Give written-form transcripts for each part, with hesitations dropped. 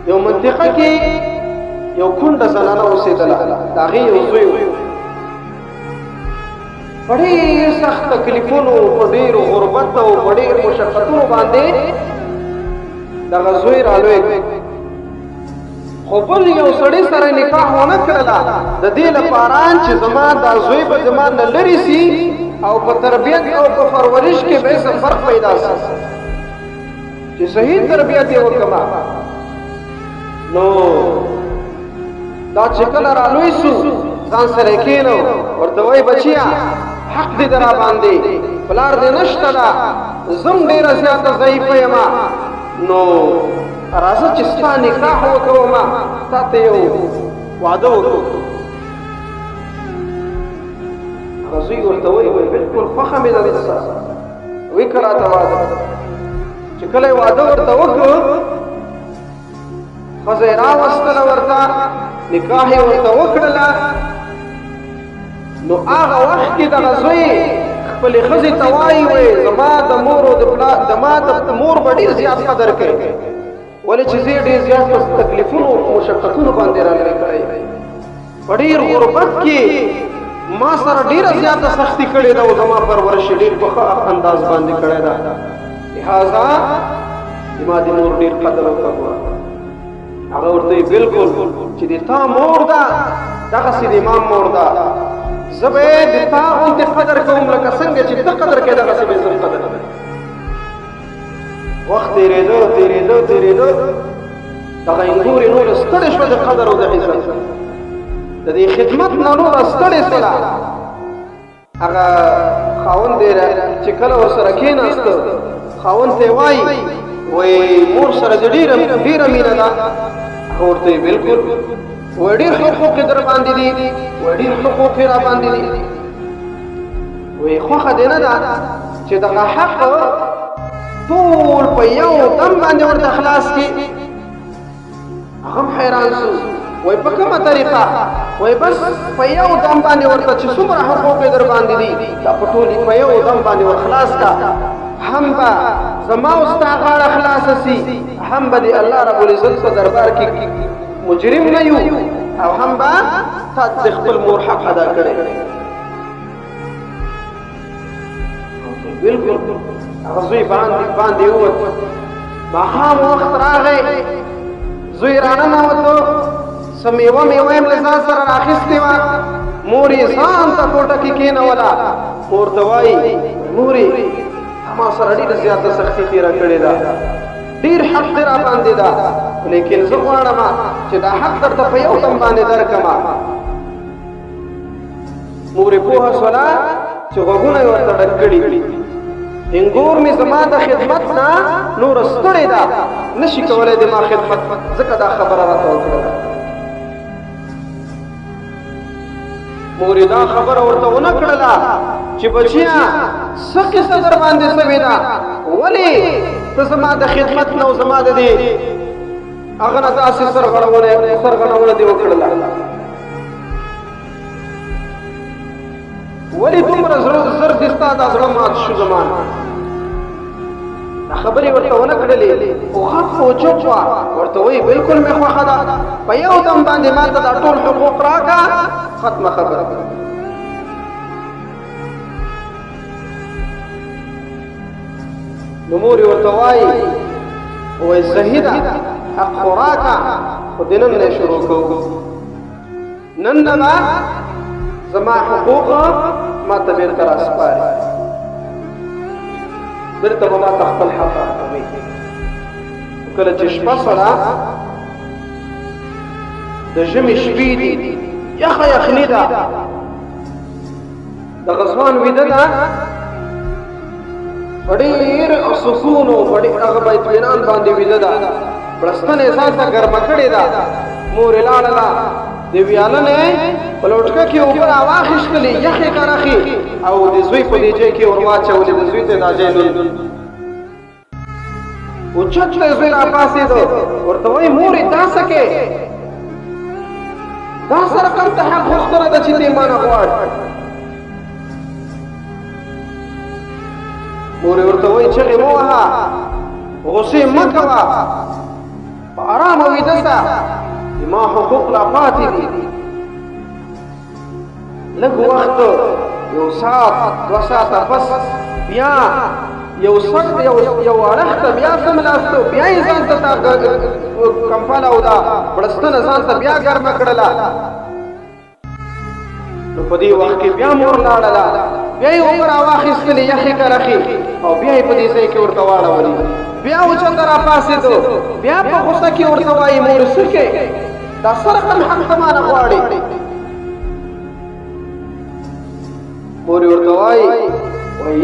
یو منطقه کې یو کونډه زنانه اوسېدله، د هغې یو زوی و. په ډېر سخت تکلیفونو، په ډېرو غربت او په ډېر مشقتونو باندې دغه زوی رالوی کړ. خو بل یو سړي سره نکاح ونه کړله د دې لپاره چې زما دا زوی به زما نه لرې سي او په تربیت او په پرورش کې به څه فرق پیدا سي چې صحیح تربیت یې وکړم. نو دا چې کله رالوی سو ځان سره یې کښېنو، ورته وایي بچیه حق دې در باندې، پلار دې نشته ده، زم ډېره زیاته ضعیفه یم، نو راځه چې ستا نکاح وکړم، تا ته یو واده وکړو. هغه زوی ورته وایي بلکل خوښه مې ده در سره، وکړه راته واده. چې کله یې واده ورته وکړو، ښځه یې راوستله ورته، نکاح یې ورته وکړله. نو هغه وخت کې دغه زوی خپلې ښځې ته وایي زما د مور او زما د مور به ډېر زیات قدر کوي، ولې چې زه یې ډېر زیات په تکلیفونو او مشقتونو باندې رالوی کړی، په ډېر غربت کې ما سره ډېره زیاته سختي کړې ده او زما پرورش یې ډېر په ښه انداز باندې کړی ده، لهذا زما د مور ډېر قدر وکړه. هغه ورته وایي بلکل چې د تا مور ده دغسې د ما مور ده، زه به یې د تا غوندې قدر کوم لکه څنګه چې ته قدر کوې دغسې به زه قدر کوم. وخت تېرېده تېرېده تېرېده، دغه انګورې نوره ستړې شوه د قدر او د عزت، د دې خدمت نه نوره ستړې سوله. هغه خاوند یې چې کله ورسره کېناسته، خاوند ته یې وایي مور سره دې ډېره مینه ده. هغه ورته وایي بلکل، وایي ډېر حقوق یې در باندې دي، وایي ډېر حقوق یې را باندې دي، وایي خوښه دې نه ده چې دغه حق ټول په یو دم باندې ورته خلاص کړي. هغه هم حیران شو، وایي په کومه طریقه؟ وایي بس په یو دم باندې ورته چې څومره حقوق یې در باندې دي دا په ټول په یو دم باندې ور خلاص کا، هم به زما او ستا غاړه خلاصه سي، هم به د الله رب العزت په دربار کې مجرم نه یو، او هم به تا د خپل مور حق ادا کړی. بلکل هغه زوی باندې ووت، ماښام وخت راغی، زوی راننوتو، څه میوه یې له ځان سره راخیستې وه، مور یې ځان ته کوټه کې کېنوله. مور ته وایي مورې ما سره ډېره زیاته سختي تېره کړې ده، ډېر حق دې را باندې ده، لیکن زه غواړم چې دا حق درته په یو دم باندې درکړم. مور یې پوهه شوله چې غوږونه یې ورته ډک کړي، انګور مې زما د خدمت نه نوره ستړې ده، نشي کولی د ما خدمت، ځکه دا خبره راته وکړله. مور یې دا خبره ورته ونه کړله چې بچیه څه قصه در باندې سوې ده، ولې ته زما د خدمت نه او زما د دې هغه نه داسې سرغړونه دې وکړله، ولې دومره زر دې ستا دا زړه مات شو زما نه؟ دا خبرې ورته ونه کړلې، خو غږ خو چوپ وه. ورته وایي بلکل مې خوښه ده، په یو دم باندې ما ته دا ټول حقوق راکړه، ختمه خبره. نو مور یې ورته وایي صحیح ده، حق خو راکړه، خو د نن نه شروع کوو، نن نه به زما حقوق ما ته بېرته راسپاري، بېرته به ما ته خپل حق راکوي. کله چې شپه سوله، د ژمي شپې دي، یخه یخني ده، د غزوان ویده ده، په ډېر سکون او په ډېر هغه اطمینان باندې ویده ده، بړستن یې ځان ته ګرمه کړې ده. مور یې لاړله، د ویاله نه په لوټکه کې اوبه راواخېستلې یخې کرخې، او د زوی په دې ځای کې ور واچولې، د زوی ته دا ځای لوند. اوچت له زوی راپاڅېده، ورته وایي مورې دا څه کې؟ دا سره کوم ته حق غوښتنه ده چې دې ما نه غواړې؟ مور یې ورته وایي چغې مه وهه، غصې مه کوه، په آرام ویده سه ما حقوق لا پاتې دي لږ وخت یو ساعت دوه ساعته پس بیا یو سخت یو اړخ ته بیا سملاستو بیا یې ځان ته کمپاله او دا بړستنه ځان ته بیا ګرمه کړله نو په دې وخت کې بیا مور لاړله بیا یې اوبه راواخیستلې یخې کرخې او بیا یې په دې ځای کې ورته واړولې بیا اوچته راپاڅېدو بیا په غوسه کې ورته وایي مور څه کې دا سرقم حمحمانه غواړي مور یې ورته وایي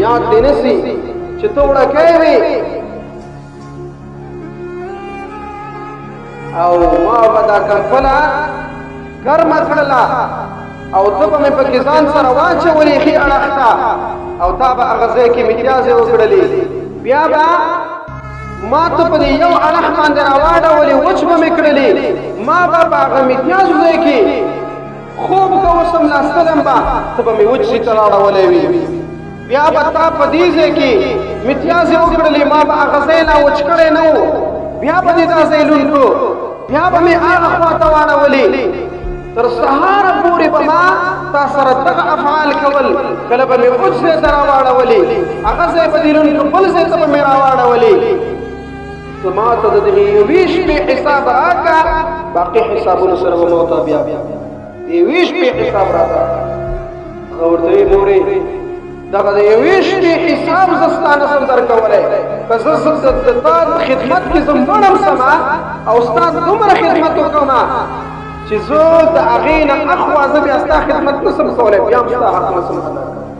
یاد دې نسي چې ته وړکی وې او ما به دا کمپله ګرمه کړله او ته به مې پکې ځان سره واچولې ښي اړخ ته او تا به هغه ځای کې متیازې وکړلې بیا به ما ته په دې یو اړخ باندې راواړولې وچ به مې کړلې ما به په هغه متیازو ځای کې خوب که وسملاستلم به ته به مې وچ ځای ته راړولې وي بیا به تا په دې ځای کې متیازې وکړلې ما به هغه ځای لا وچ کړی نه و بیا به دې دا ځای لوند کړو بیا به مې هغه خوا ته واړولې تر سهاره پورې به ما تا سره دغه افعال کول کله به مې وچ ځای ته راواړولې هغه ځای به دې لوند کړو بل ځای ته به مې راواړولې ته ما ته د دغې یوې شپې حساب راکړه باقي حسابونو سره به ما ته بیا د یوې شپې حساب راکړه هغه ورته ویې مورې دغه د یوې شپې حساب زه ستا نشم درکولی که زه د تا خدمت کې زه مړم سمه او ستا دومره خدمت وکړمه چې زه د هغې نه اخوا زه بیا ستا خدمت نشم کولی بیا هم ستا حق نشم ادا کولی